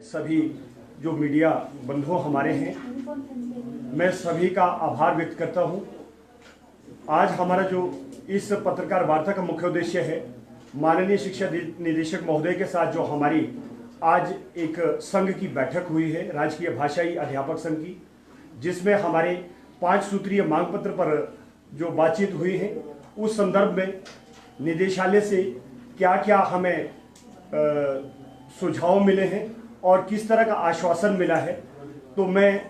सभी जो मीडिया बंधु हमारे हैं, मैं सभी का आभार व्यक्त करता हूं। आज हमारा जो इस पत्रकार वार्ता का मुख्य उद्देश्य है, माननीय शिक्षा निदेशक महोदय के साथ जो हमारी आज एक संघ की बैठक हुई है, राजकीय भाषाई अध्यापक संघ की, जिसमें हमारे 5 सूत्रीय मांग पत्र पर जो बातचीत हुई है, उस संदर्भ में निदेशालय से क्या क्या हमें सुझाव मिले हैं और किस तरह का आश्वासन मिला है। तो मैं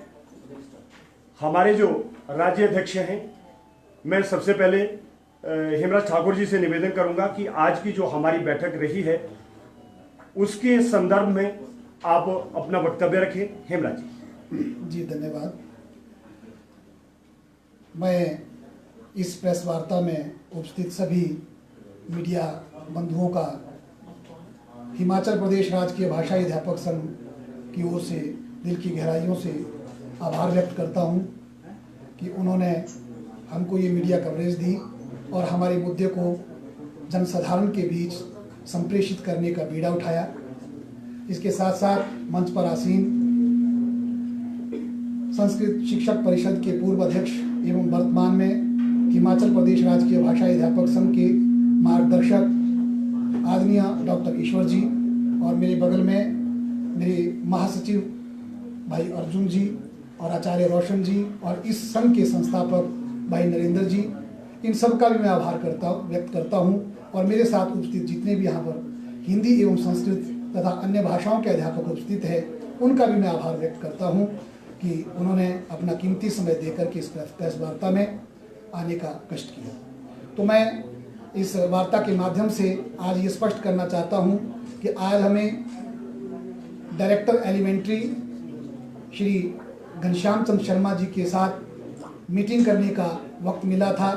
हमारे जो राज्य अध्यक्ष हैं, मैं सबसे पहले हेमराज ठाकुर जी से निवेदन करूंगा कि आज की जो हमारी बैठक रही है उसके संदर्भ में आप अपना वक्तव्य रखें। हेमराज जी धन्यवाद। मैं इस प्रेस वार्ता में उपस्थित सभी मीडिया बंधुओं का हिमाचल प्रदेश राजकीय भाषाई अध्यापक संघ की ओर से दिल की गहराइयों से आभार व्यक्त करता हूं कि उन्होंने हमको ये मीडिया कवरेज दी और हमारे मुद्दे को जनसाधारण के बीच संप्रेषित करने का बीड़ा उठाया। इसके साथ साथ मंच पर आसीन संस्कृत शिक्षक परिषद के पूर्व अध्यक्ष एवं वर्तमान में हिमाचल प्रदेश राजकीय भाषाई अध्यापक संघ के मार्गदर्शक आदरणीय डॉक्टर ईश्वर जी और मेरे बगल में मेरे महासचिव भाई अर्जुन जी और आचार्य रोशन जी और इस संघ के संस्थापक भाई नरेंद्र जी, इन सब का भी मैं आभार व्यक्त करता हूं। और मेरे साथ उपस्थित जितने भी यहाँ पर हिंदी एवं संस्कृत तथा अन्य भाषाओं के अध्यापक उपस्थित हैं, उनका भी मैं आभार व्यक्त करता हूं कि उन्होंने अपना कीमती समय देकर के इस प्रेस वार्ता में आने का कष्ट किया। तो मैं इस वार्ता के माध्यम से आज ये स्पष्ट करना चाहता हूं कि आज हमें डायरेक्टर एलिमेंट्री श्री घनश्याम चंद्र शर्मा जी के साथ मीटिंग करने का वक्त मिला था,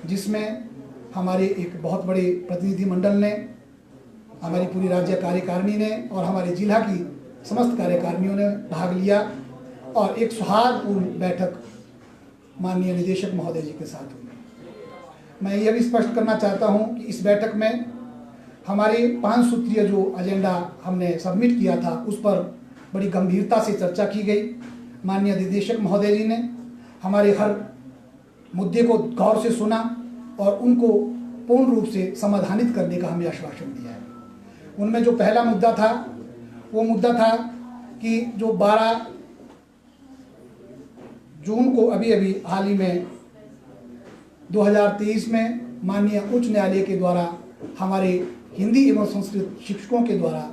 जिसमें हमारे एक बहुत बड़े प्रतिनिधिमंडल ने, हमारी पूरी राज्य कार्यकारिणी ने और हमारे जिला की समस्त कार्यकारिणियों ने भाग लिया और एक सौहार्दपूर्ण बैठक माननीय निदेशक महोदय जी के साथ हुई। मैं यह भी स्पष्ट करना चाहता हूं कि इस बैठक में हमारे 5 सूत्रीय जो एजेंडा हमने सबमिट किया था, उस पर बड़ी गंभीरता से चर्चा की गई। माननीय निदेशक महोदय जी ने हमारे हर मुद्दे को गौर से सुना और उनको पूर्ण रूप से समाधानित करने का हमें आश्वासन दिया है। उनमें जो पहला मुद्दा था, वो मुद्दा था कि जो 12 जून को अभी हाल ही में 2023 में माननीय उच्च न्यायालय के द्वारा हमारे हिंदी एवं संस्कृत शिक्षकों के द्वारा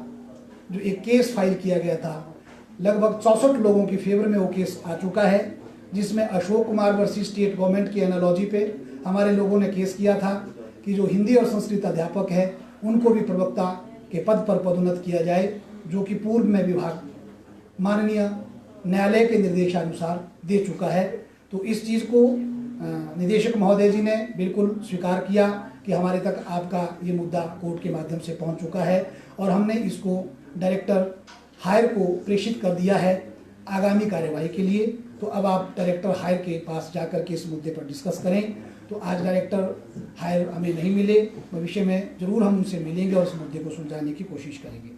जो एक केस फाइल किया गया था, लगभग 64 लोगों की फेवर में वो केस आ चुका है, जिसमें Ashok Kumar versus state government की एनालॉजी पे हमारे लोगों ने केस किया था कि जो हिंदी और संस्कृत अध्यापक है उनको भी प्रवक्ता के पद पर पदोन्नत किया जाए, जो कि पूर्व में विभाग माननीय न्यायालय के निर्देशानुसार दे चुका है। तो इस चीज़ को निदेशक महोदय जी ने बिल्कुल स्वीकार किया कि हमारे तक आपका ये मुद्दा कोर्ट के माध्यम से पहुंच चुका है और हमने इसको डायरेक्टर हायर को प्रेषित कर दिया है आगामी कार्यवाही के लिए। तो अब आप डायरेक्टर हायर के पास जाकर के इस मुद्दे पर डिस्कस करें। तो आज डायरेक्टर हायर हमें नहीं मिले, भविष्य में जरूर हम उनसे मिलेंगे और इस मुद्दे को सुलझाने की कोशिश करेंगे।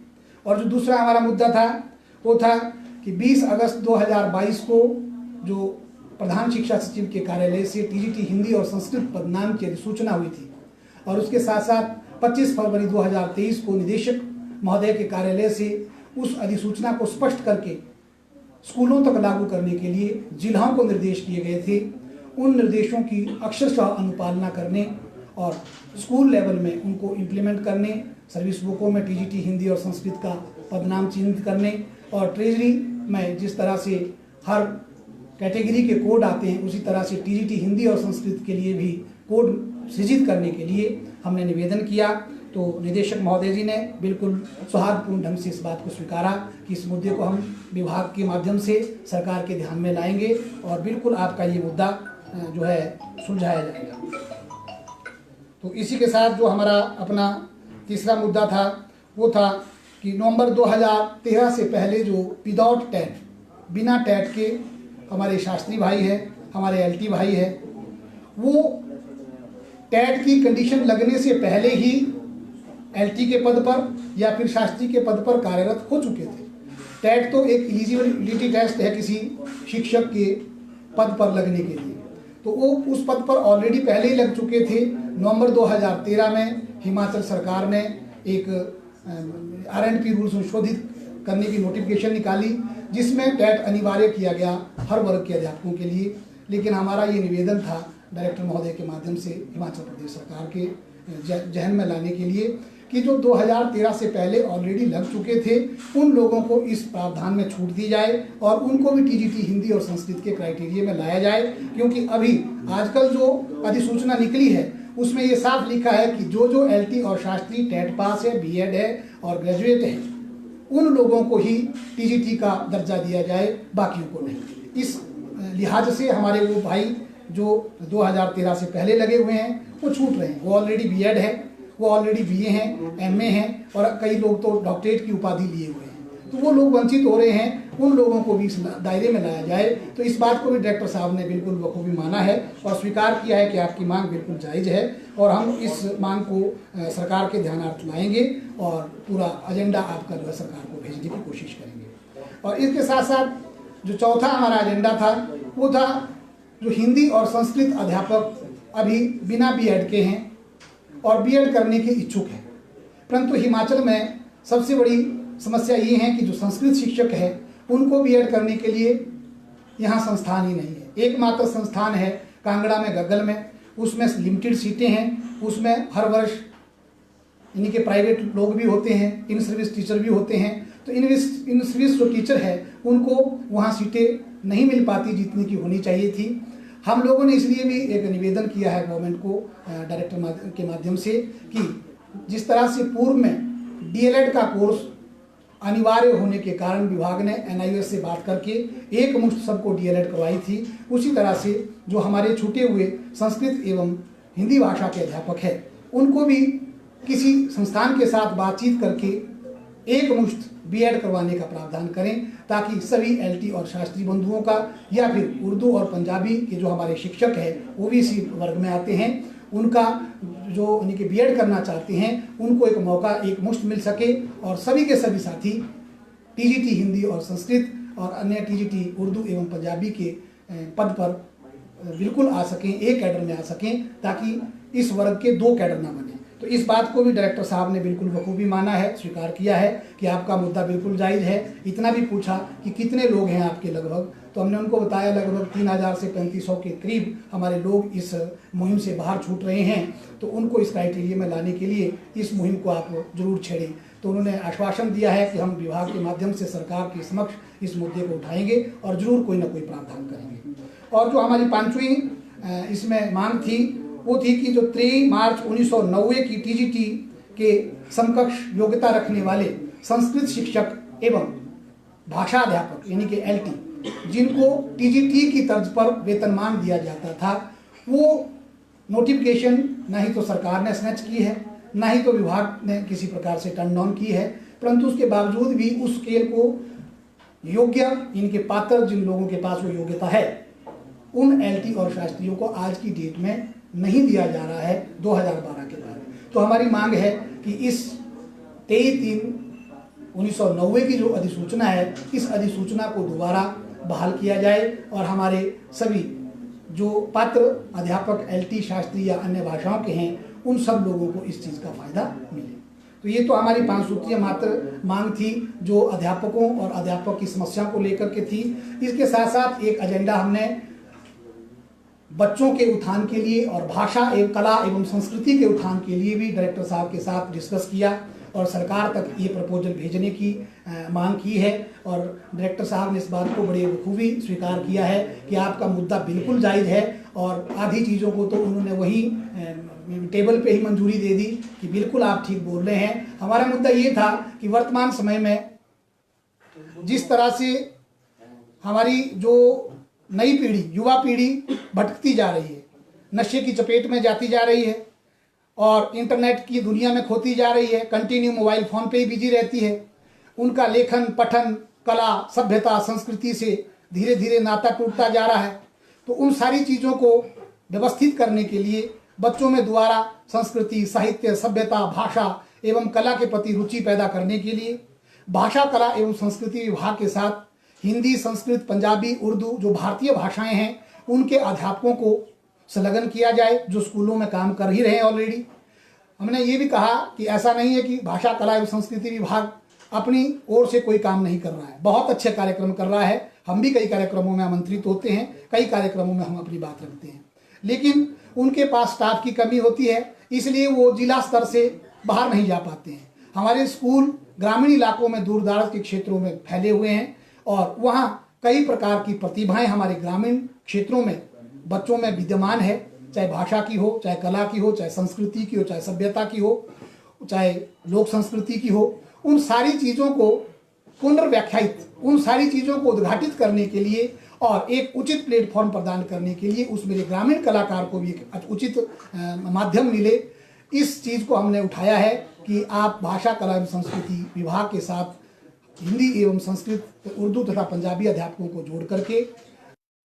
और जो दूसरा हमारा मुद्दा था, वो था कि 20 अगस्त 2022 को जो प्रधान शिक्षा सचिव के कार्यालय से टीजीटी हिंदी और संस्कृत पद नाम की अधिसूचना हुई थी और उसके साथ साथ 25 फरवरी 2023 को निदेशक महोदय के कार्यालय से उस अधिसूचना को स्पष्ट करके स्कूलों तक लागू करने के लिए जिलाओं को निर्देश दिए गए थे। उन निर्देशों की अक्षरशः अनुपालना करने और स्कूल लेवल में उनको इम्प्लीमेंट करने, सर्विस बुकों में टीजीटी हिंदी और संस्कृत का पदनाम चिन्हित करने और ट्रेजरी में जिस तरह से हर कैटेगरी के कोड आते हैं, उसी तरह से टीजीटी हिंदी और संस्कृत के लिए भी कोड सृजित करने के लिए हमने निवेदन किया। तो निदेशक महोदय जी ने बिल्कुल सौहार्दपूर्ण ढंग से इस बात को स्वीकारा कि इस मुद्दे को हम विभाग के माध्यम से सरकार के ध्यान में लाएंगे और बिल्कुल आपका ये मुद्दा जो है सुलझाया जाएगा। तो इसी के साथ जो हमारा अपना तीसरा मुद्दा था, वो था कि नवंबर 2013 से पहले जो विदाउट टैट, बिना टैट के हमारे शास्त्री भाई है, हमारे एलटी भाई है, वो टैट की कंडीशन लगने से पहले ही एलटी के पद पर या फिर शास्त्री के पद पर कार्यरत हो चुके थे। टेट तो एक एलिजिबिलिटी टेस्ट है किसी शिक्षक के पद पर लगने के लिए, तो वो उस पद पर ऑलरेडी पहले ही लग चुके थे। नवंबर 2013 में हिमाचल सरकार ने एक RNP रूल संशोधित करने की नोटिफिकेशन निकाली, जिसमें टेट अनिवार्य किया गया हर वर्ग के अध्यापकों के लिए। लेकिन हमारा ये निवेदन था डायरेक्टर महोदय के माध्यम से हिमाचल प्रदेश सरकार के जहन में लाने के लिए कि जो 2013 से पहले ऑलरेडी लग चुके थे उन लोगों को इस प्रावधान में छूट दी जाए और उनको भी TGT हिंदी और संस्कृत के क्राइटेरिया में लाया जाए। क्योंकि अभी आजकल जो अधिसूचना निकली है उसमें ये साफ लिखा है कि जो LT और शास्त्री टेट पास है, B.Ed है और ग्रेजुएट है, उन लोगों को ही TGT का दर्जा दिया जाए, बाकियों को नहीं। इस लिहाज से हमारे वो भाई जो 2013 से पहले लगे हुए हैं वो छूट रहे हैं। वो ऑलरेडी B.Ed है, वो ऑलरेडी BA हैं, MA हैं और कई लोग तो डॉक्टरेट की उपाधि लिए हुए हैं, तो वो लोग वंचित हो रहे हैं। उन लोगों को भी इस दायरे में लाया जाए। तो इस बात को भी डायरेक्टर साहब ने बिल्कुल बखूबी माना है और स्वीकार किया है कि आपकी मांग बिल्कुल जायज़ है और हम इस मांग को सरकार के ध्यानार्थ लाएंगे और पूरा एजेंडा आपका जो है सरकार को भेजने की कोशिश करेंगे। और इसके साथ साथ जो चौथा हमारा एजेंडा था वो था जो हिंदी और संस्कृत अध्यापक अभी बिना B.Ed के हैं और B.Ed करने के इच्छुक हैं, परंतु हिमाचल में सबसे बड़ी समस्या ये है कि जो संस्कृत शिक्षक है उनको B.Ed करने के लिए यहाँ संस्थान ही नहीं है। एकमात्र संस्थान है कांगड़ा में, गग्गल में, उसमें लिमिटेड सीटें हैं। उसमें हर वर्ष इन्हीं के प्राइवेट लोग भी होते हैं, इन सर्विस टीचर भी होते हैं। तो इन सर्विस जो टीचर है उनको वहाँ सीटें नहीं मिल पाती जितनी की होनी चाहिए थी। हम लोगों ने इसलिए भी एक निवेदन किया है गवर्नमेंट को डायरेक्टर के माध्यम से कि जिस तरह से पूर्व में DLED का कोर्स अनिवार्य होने के कारण विभाग ने NIOS से बात करके एक मुश्त सबको DLED करवाई थी, उसी तरह से जो हमारे छूटे हुए संस्कृत एवं हिंदी भाषा के अध्यापक हैं उनको भी किसी संस्थान के साथ बातचीत करके एक मुश्त B.Ed करवाने का प्रावधान करें, ताकि सभी LT और शास्त्री बंधुओं का या फिर उर्दू और पंजाबी के जो हमारे शिक्षक हैं वो भी इसी वर्ग में आते हैं, उनका जो उनके B.Ed करना चाहते हैं उनको एक मौका एक मुश्त मिल सके और सभी के सभी साथी TGT हिंदी और संस्कृत और अन्य TGT उर्दू एवं पंजाबी के पद पर बिल्कुल आ सकें, एक कैडर में आ सकें, ताकि इस वर्ग के दो कैडर ना बने। तो इस बात को भी डायरेक्टर साहब ने बिल्कुल बखूबी माना है, स्वीकार किया है कि आपका मुद्दा बिल्कुल जायज़ है। इतना भी पूछा कि कितने लोग हैं आपके लगभग, तो हमने उनको बताया लगभग 3000 से 3500 के करीब हमारे लोग इस मुहिम से बाहर छूट रहे हैं, तो उनको इस क्राइटेरिया में लाने के लिए इस मुहिम को आप जरूर छेड़ें। तो उन्होंने आश्वासन दिया है कि हम विभाग के माध्यम से सरकार के समक्ष इस मुद्दे को उठाएंगे और जरूर कोई ना कोई प्रावधान करेंगे। और जो हमारी पांचवी इसमें मांग थी वो थी कि जो 3 मार्च 1990 की TGT के समकक्ष योग्यता रखने वाले संस्कृत शिक्षक एवं भाषा अध्यापक यानी कि LT जिनको TGT की तर्ज पर वेतनमान दिया जाता था, वो नोटिफिकेशन न ही तो सरकार ने स्नैच की है, न ही तो विभाग ने किसी प्रकार से टर्न डाउन की है, परंतु उसके बावजूद भी उस स्केल को योग्य इनके पात्र जिन लोगों के पास वो योग्यता है उन LT और शास्त्रियों को आज की डेट में नहीं दिया जा रहा है 2012 के बाद। तो हमारी मांग है कि इस 23/3/1990 की जो अधिसूचना है, इस अधिसूचना को दोबारा बहाल किया जाए और हमारे सभी जो पात्र अध्यापक LT शास्त्री या अन्य भाषाओं के हैं उन सब लोगों को इस चीज़ का फायदा मिले। तो ये तो हमारी 5 सूत्रीय मात्र मांग थी जो अध्यापकों और अध्यापक की समस्या को लेकर के थी। इसके साथ साथ एक एजेंडा हमने बच्चों के उत्थान के लिए और भाषा एवं कला एवं संस्कृति के उत्थान के लिए भी डायरेक्टर साहब के साथ डिस्कस किया और सरकार तक ये प्रपोजल भेजने की मांग की है। और डायरेक्टर साहब ने इस बात को बड़े बखूबी स्वीकार किया है कि आपका मुद्दा बिल्कुल जायज़ है और आधी चीज़ों को तो उन्होंने वही टेबल पे ही मंजूरी दे दी कि बिल्कुल आप ठीक बोल रहे हैं। हमारा मुद्दा ये था कि वर्तमान समय में जिस तरह से हमारी जो नई पीढ़ी, युवा पीढ़ी भटकती जा रही है, नशे की चपेट में जाती जा रही है और इंटरनेट की दुनिया में खोती जा रही है, कंटिन्यू मोबाइल फ़ोन पे ही बिजी रहती है, उनका लेखन पठन कला सभ्यता संस्कृति से धीरे धीरे नाता टूटता जा रहा है। तो उन सारी चीज़ों को व्यवस्थित करने के लिए बच्चों में दोबारा संस्कृति साहित्य सभ्यता भाषा एवं कला के प्रति रुचि पैदा करने के लिए भाषा कला एवं संस्कृति विभाग के साथ हिंदी, संस्कृत, पंजाबी, उर्दू जो भारतीय भाषाएं हैं उनके अध्यापकों को संलग्न किया जाए जो स्कूलों में काम कर ही रहे हैं ऑलरेडी। हमने ये भी कहा कि ऐसा नहीं है कि भाषा कला एवं संस्कृति विभाग अपनी ओर से कोई काम नहीं कर रहा है, बहुत अच्छे कार्यक्रम कर रहा है। हम भी कई कार्यक्रमों में आमंत्रित होते हैं, कई कार्यक्रमों में हम अपनी बात रखते हैं, लेकिन उनके पास स्टाफ की कमी होती है, इसलिए वो जिला स्तर से बाहर नहीं जा पाते हैं। हमारे स्कूल ग्रामीण इलाकों में, दूर दराज के क्षेत्रों में फैले हुए हैं और वहाँ कई प्रकार की प्रतिभाएं हमारे ग्रामीण क्षेत्रों में बच्चों में विद्यमान है, चाहे भाषा की हो, चाहे कला की हो, चाहे संस्कृति की हो, चाहे सभ्यता की हो, चाहे लोक संस्कृति की हो। उन सारी चीज़ों को पुनर्व्याख्यायित, उन सारी चीज़ों को उद्घाटित करने के लिए और एक उचित प्लेटफॉर्म प्रदान करने के लिए उस मेरे ग्रामीण कलाकार को भी एक उचित माध्यम मिले, इस चीज़ को हमने उठाया है कि आप भाषा कला एवं संस्कृति विभाग के साथ हिंदी एवं संस्कृत, उर्दू तथा पंजाबी अध्यापकों को जोड़ करके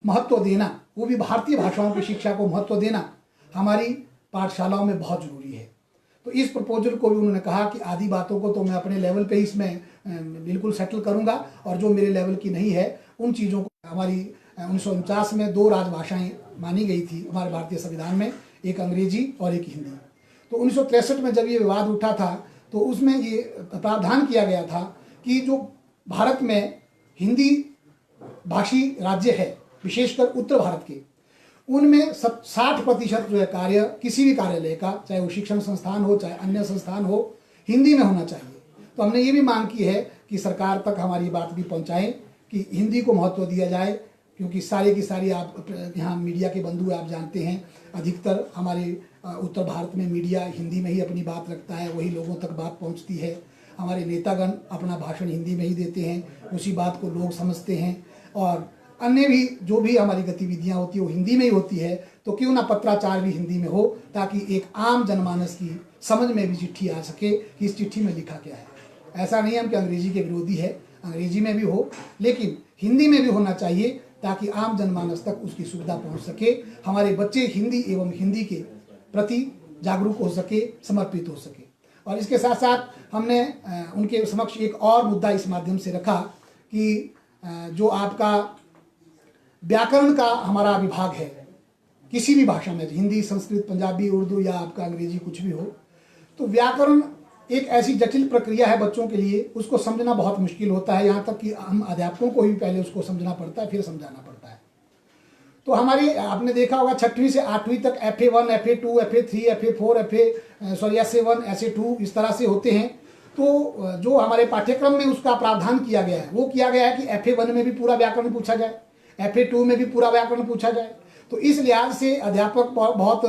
महत्व देना, वो भी भारतीय भाषाओं की शिक्षा को महत्व देना हमारी पाठशालाओं में बहुत ज़रूरी है। तो इस प्रपोजल को भी उन्होंने कहा कि आधी बातों को तो मैं अपने लेवल पे ही इसमें बिल्कुल सेटल करूंगा और जो मेरे लेवल की नहीं है उन चीज़ों को, हमारी 1949 में 2 राजभाषाएं मानी गई थी हमारे भारतीय संविधान में, एक अंग्रेजी और एक हिंदी। तो 1963 में जब ये विवाद उठा था तो उसमें ये प्रावधान किया गया था कि जो भारत में हिंदी भाषी राज्य है, विशेषकर उत्तर भारत के, उनमें 60% जो है कार्य किसी भी कार्यालय का, चाहे वो शिक्षण संस्थान हो चाहे अन्य संस्थान हो, हिंदी में होना चाहिए। तो हमने ये भी मांग की है कि सरकार तक हमारी बात भी पहुंचाएं कि हिंदी को महत्व दिया जाए, क्योंकि सारी की सारी, आप यहाँ मीडिया के बंधु आप जानते हैं, अधिकतर हमारे उत्तर भारत में मीडिया हिंदी में ही अपनी बात रखता है, वही लोगों तक बात पहुँचती है। हमारे नेतागण अपना भाषण हिंदी में ही देते हैं, उसी बात को लोग समझते हैं और अन्य भी जो भी हमारी गतिविधियां होती है वो हिंदी में ही होती है। तो क्यों ना पत्राचार भी हिंदी में हो, ताकि एक आम जनमानस की समझ में भी चिट्ठी आ सके कि इस चिट्ठी में लिखा क्या है। ऐसा नहीं हम कि अंग्रेजी के विरोधी है, अंग्रेजी में भी हो, लेकिन हिंदी में भी होना चाहिए ताकि आम जनमानस तक उसकी सुविधा पहुंच सके, हमारे बच्चे हिंदी एवं हिंदी के प्रति जागरूक हो सके, समर्पित हो सके। और इसके साथ साथ हमने उनके समक्ष एक और मुद्दा इस माध्यम से रखा कि जो आपका व्याकरण का हमारा विभाग है, किसी भी भाषा में, हिंदी, संस्कृत, पंजाबी, उर्दू या आपका अंग्रेजी कुछ भी हो, तो व्याकरण एक ऐसी जटिल प्रक्रिया है बच्चों के लिए, उसको समझना बहुत मुश्किल होता है। यहाँ तक कि हम अध्यापकों को भी पहले उसको समझना पड़ता है, फिर समझाना पड़ता है। तो हमारी, आपने देखा होगा 6वीं से 8वीं तक FA1, FA2, FA3, FA4, SA1, SA2 इस तरह से होते हैं। तो जो हमारे पाठ्यक्रम में उसका प्रावधान किया गया है, वो किया गया है कि FA1 में भी पूरा व्याकरण पूछा जाए, FA2 में भी पूरा व्याकरण पूछा जाए। तो इस लिहाज से अध्यापक बहुत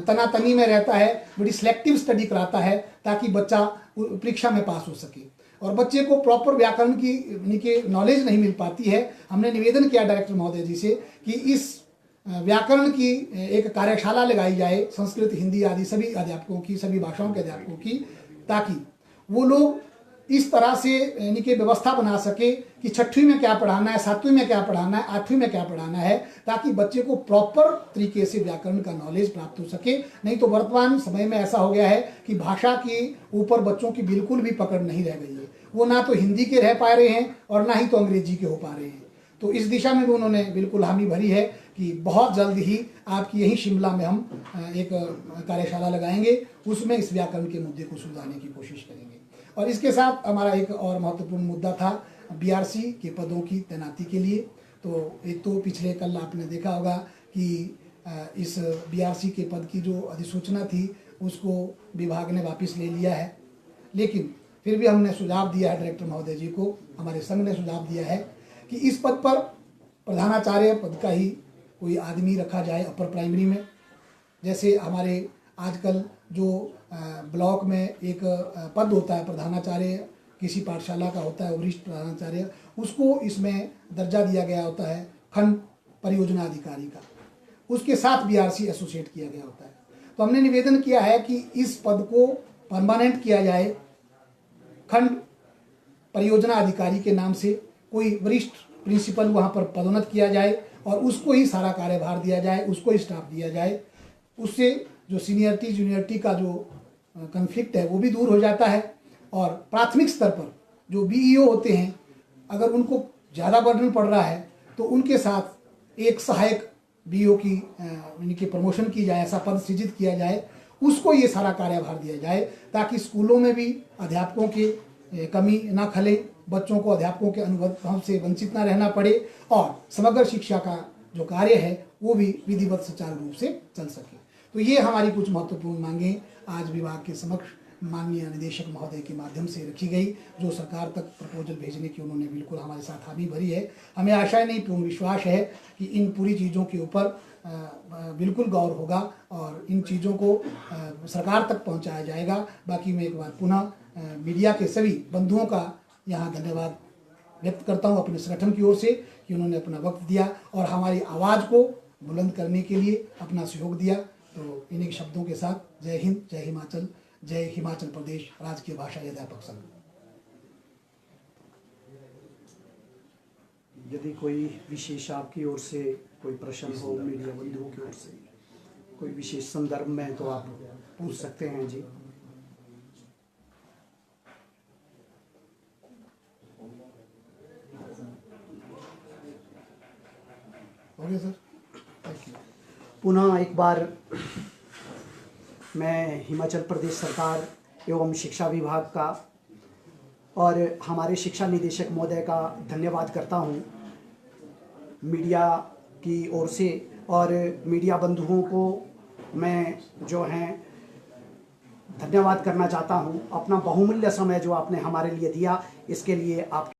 तनातनी में रहता है, बड़ी सिलेक्टिव स्टडी कराता है ताकि बच्चा परीक्षा में पास हो सके, और बच्चे को प्रॉपर व्याकरण की नॉलेज नहीं मिल पाती है। हमने निवेदन किया डायरेक्टर महोदय जी से कि इस व्याकरण की एक कार्यशाला लगाई जाए, संस्कृत, हिंदी आदि सभी अध्यापकों की, सभी भाषाओं के अध्यापकों की, ताकि वो लोग इस तरह से इनकी व्यवस्था बना सके कि 6वीं में क्या पढ़ाना है, 7वीं में क्या पढ़ाना है, 8वीं में क्या पढ़ाना है, ताकि बच्चे को प्रॉपर तरीके से व्याकरण का नॉलेज प्राप्त हो सके। नहीं तो वर्तमान समय में ऐसा हो गया है कि भाषा के ऊपर बच्चों की बिल्कुल भी पकड़ नहीं रह गई है, वो ना तो हिंदी के रह पा रहे हैं और ना ही तो अंग्रेजी के हो पा रहे हैं। तो इस दिशा में भी उन्होंने बिल्कुल हामी भरी है कि बहुत जल्द ही आपकी यही शिमला में हम एक कार्यशाला लगाएंगे, उसमें इस व्याकरण के मुद्दे को सुलझाने की कोशिश करेंगे। और इसके साथ हमारा एक और महत्वपूर्ण मुद्दा था BRC के पदों की तैनाती के लिए। तो एक तो पिछले कल आपने देखा होगा कि इस BRC के पद की जो अधिसूचना थी उसको विभाग ने वापस ले लिया है, लेकिन फिर भी हमने सुझाव दिया है डायरेक्टर महोदय जी को, हमारे संघ ने सुझाव दिया है कि इस पद पर प्रधानाचार्य पद का ही कोई आदमी रखा जाए अपर प्राइमरी में। जैसे हमारे आजकल जो ब्लॉक में एक पद होता है प्रधानाचार्य, किसी पाठशाला का होता है वरिष्ठ प्रधानाचार्य, उसको इसमें दर्जा दिया गया होता है खंड परियोजना अधिकारी का, उसके साथ BRC एसोसिएट किया गया होता है। तो हमने निवेदन किया है कि इस पद को परमानेंट किया जाए, खंड परियोजना अधिकारी के नाम से कोई वरिष्ठ प्रिंसिपल वहाँ पर पदोन्नत किया जाए और उसको ही सारा कार्यभार दिया जाए, उसको ही स्टाफ दिया जाए। उससे जो सीनियरिटी जूनियरिटी का जो कन्फ्लिक्ट है वो भी दूर हो जाता है और प्राथमिक स्तर पर जो बीईओ होते हैं, अगर उनको ज़्यादा बर्डन पड़ रहा है तो उनके साथ एक सहायक बीईओ की इनकी प्रमोशन की जाए, ऐसा पद सृजित किया जाए, उसको ये सारा कार्यभार दिया जाए, ताकि स्कूलों में भी अध्यापकों की कमी ना खले, बच्चों को अध्यापकों के अनुभव से वंचित ना रहना पड़े और समग्र शिक्षा का जो कार्य है वो भी विधिवत सुचारू रूप से चल सके। तो ये हमारी कुछ महत्वपूर्ण मांगें आज विभाग के समक्ष माननीय निदेशक महोदय के माध्यम से रखी गई, जो सरकार तक प्रपोजल भेजने की उन्होंने बिल्कुल हमारे साथ हामी भरी है। हमें आशा नहीं, पूर्ण विश्वास है कि इन पूरी चीज़ों के ऊपर बिल्कुल गौर होगा और इन चीज़ों को सरकार तक पहुंचाया जाएगा। बाकी मैं एक बार पुनः मीडिया के सभी बंधुओं का यहाँ धन्यवाद व्यक्त करता हूँ अपने संगठन की ओर से कि उन्होंने अपना वक्त दिया और हमारी आवाज़ को बुलंद करने के लिए अपना सहयोग दिया। तो इन्हीं शब्दों के साथ जय हिंद, जय हिमाचल, जय हिमाचल प्रदेश राजकीय भाषा अध्यापक संघ। यदि कोई विशेष आपकी ओर से कोई प्रश्न हो मीडिया बंधुओं की ओर से कोई विशेष संदर्भ में, तो आप पूछ सकते हैं जी। Okay sir, thank you. पुनः एक बार मैं हिमाचल प्रदेश सरकार एवं शिक्षा विभाग का और हमारे शिक्षा निदेशक महोदय का धन्यवाद करता हूँ मीडिया की ओर से, और मीडिया बंधुओं को मैं जो हैं धन्यवाद करना चाहता हूँ। अपना बहुमूल्य समय जो आपने हमारे लिए दिया, इसके लिए आप